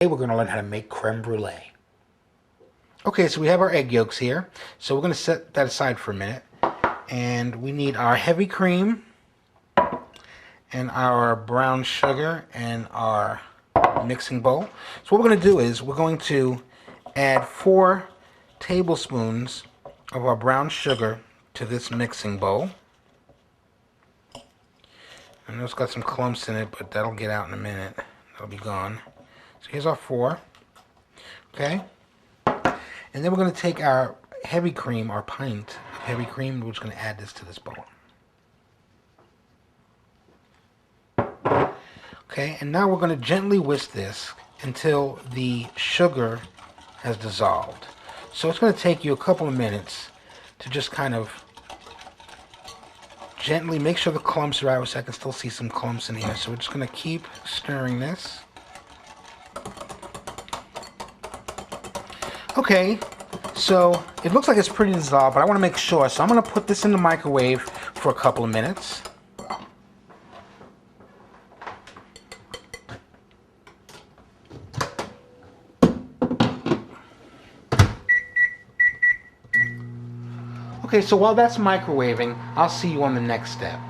Today we're going to learn how to make creme brulee. Okay, so we have our egg yolks here. So we're going to set that aside for a minute. And we need our heavy cream and our brown sugar and our mixing bowl. So what we're going to do is we're going to add 4 tablespoons of our brown sugar to this mixing bowl. I know it's got some clumps in it, but that'll get out in a minute. That'll be gone. So here's our 4. Okay? And then we're going to take our heavy cream, our pint of heavy cream, we're just going to add this to this bowl. Okay, and now we're going to gently whisk this until the sugar has dissolved. So it's going to take you a couple of minutes to just kind of gently make sure the clumps are out, so I can still see some clumps in here. So we're just going to keep stirring this. Okay, so it looks like it's pretty dissolved, but I want to make sure. So I'm going to put this in the microwave for a couple of minutes. Okay, so while that's microwaving, I'll see you on the next step.